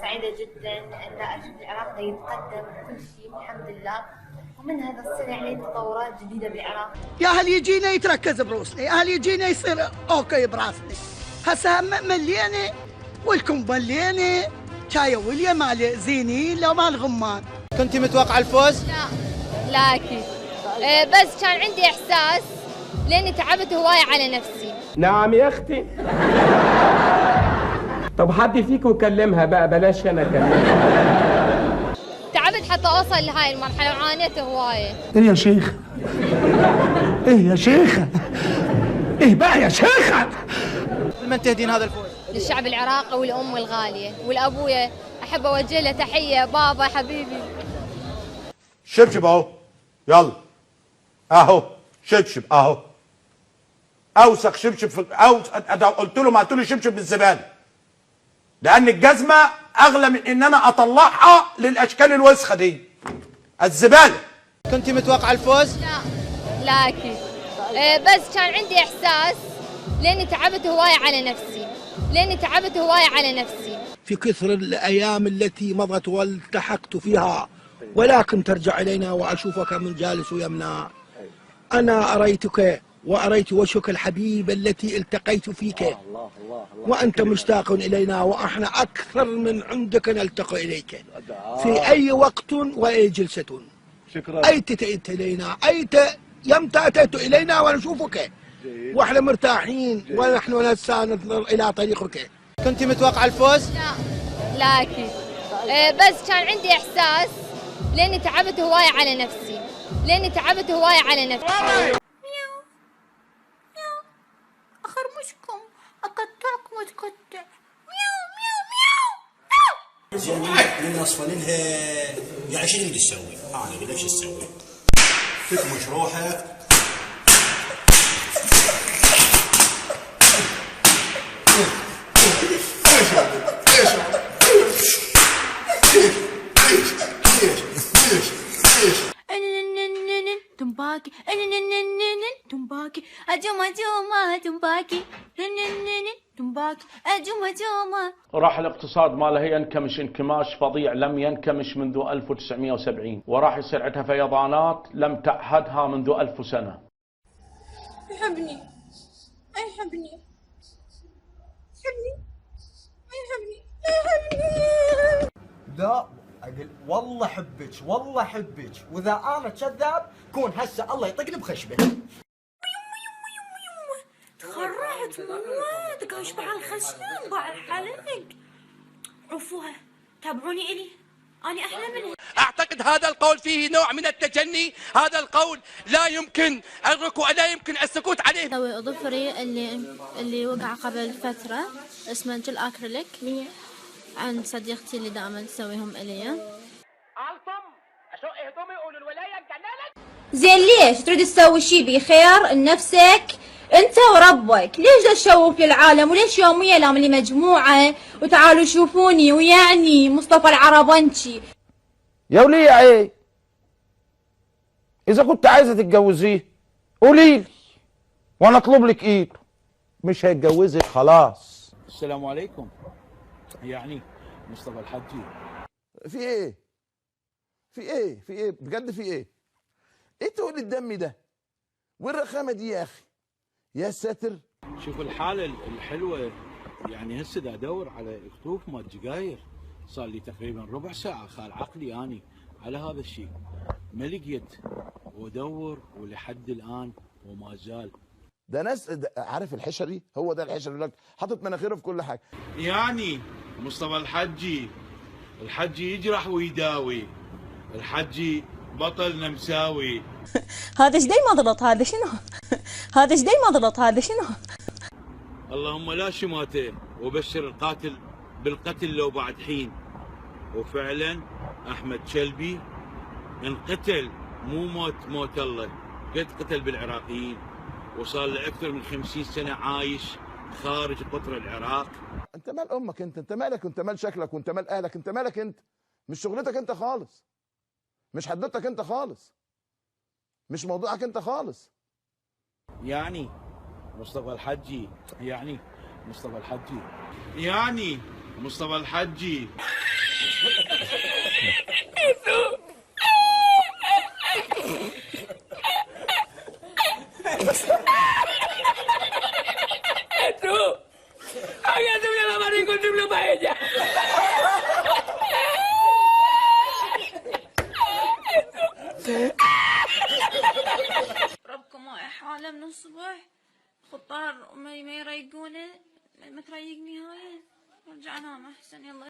سعيدة جدا أن أشوف العراق يتقدم كل شيء الحمد لله، ومن هذا السنة يعني تطورات جديدة بالعراق. يا هل يجينا يتركز بروسنا، يا هل يجينا يصير اوكي براسنا. هسه ملينا والكم ملينا شاي وليا مال زيني لو مال غمان. كنت متوقع الفوز؟ لا اكيد. بس كان عندي احساس لاني تعبت هوايه على نفسي. نعم يا اختي. طب حد فيكم كلمها بقى، بلاش انا اكلمها. تعبت حتى اوصل لهاي المرحله وعانيت هوايه. ايه يا شيخ؟ ايه يا شيخة؟ ايه بقى يا شيخة؟ لمن تهدين هذا الفوز؟ للشعب العراقي والام الغاليه والابويا، احب اوجه له تحيه. بابا حبيبي. شبشب اهو، يلا اهو شبشب اهو، اوسخ شبشب في قلت له ما هاتوا لي شبشب بالزباله، لان الجزمه اغلى من ان انا اطلعها للاشكال الوسخه دي الزباله. كنت متوقع الفوز؟ لا اكيد. بس كان عندي احساس لاني تعبت هوايه على نفسي. في كثر الأيام التي مضت والتحقت فيها، ولكن ترجع إلينا وأشوفك من جالس يمنى. أنا أريتك وأريت وجهك الحبيب التي التقيت فيك، وأنت مشتاق إلينا، وإحنا أكثر من عندك نلتقي إليك في أي وقت وأي جلسة. أيت تأتي إلينا، يمتى أتيت إلينا ونشوفك وإحنا مرتاحين ونحن ننظر إلى طريقك. كنت متوقع الفوز؟ لا اكيد. بس كان عندي احساس لاني تعبت هوايه على نفسي. أخرمشكم أقطعكم وتقطع. من اصفنينها يعني شنو بدي تسوي؟ انا اقول لك شو تسوي؟ تكمش روحك. تنباكي تنباكي أجوما تنباكي تنباكي أجوما. وراح الاقتصاد ماله ينكمش انكماش فظيع لم ينكمش منذ 1970، وراح يصير عندها فيضانات لم تعهدها منذ 1000 سنة. يحبني لا اقول والله حبك واذا انا كذاب كون هسه الله يطقني بخشبه. تخرعت مواد قاش باع الخشم باع الحلق. عفوها تابعوني إلي أنا أحلى منها. أعتقد هذا القول فيه نوع من التجني. هذا القول لا يمكن لا يمكن السكوت عليه. ظفري اللي وقع قبل فترة اسمه جل أكريليك عند صديقتي اللي دائما تسويهم إلي. زين ليش تريد تسوي شي بخير لنفسك انت وربك؟ ليش دا تشوف للعالم؟ وليش يوميا لي مجموعة وتعالوا شوفوني ويعني مصطفى العربنشي؟ يا وليه ايه؟ اذا كنت عايزه تتجوزيه قولي لي وانا اطلب لك ايده، مش هيتجوزك خلاص. السلام عليكم. يعني مصطفى الحجي في ايه؟ بجد في ايه؟ ايه تقول الدم ده؟ والرخامه دي يا اخي؟ يا ساتر. شوف الحاله الحلوه، يعني هسه دا ادور على خطوف مال جقاير، صار لي تقريبا ربع ساعه خال عقلي اني على هذا الشيء، ما لقيت وادور ولحد الان وما زال. ده ناس عارف الحشري، هو ده الحشري يقول لك حاطط مناخيره في كل حاجه. يعني مصطفى الحجي يجرح ويداوي، الحجي بطل نمساوي. هذا ايش داي مضغط؟ هذا شنو؟ هذا ايش داي مضغط؟ هذا شنو؟ اللهم لا شماته وبشر القاتل بالقتل لو بعد حين. وفعلا احمد شلبي انقتل، مو موت الله، قد قتل بالعراقيين، وصار له اكثر من 50 سنه عايش خارج قطر العراق. انت مال امك انت مالك؟ انت مال شكلك وانت مال اهلك؟ انت مالك انت؟ مش شغلتك انت خالص، مش حدتك انت خالص، مش موضوعك انت خالص. يعني مصطفى الحجي مصطفى الحجي. ربكم واقع حاله من الصبح، خطار ما يريقونه، ما تريقني هاي، ارجع انام احسن. يلا.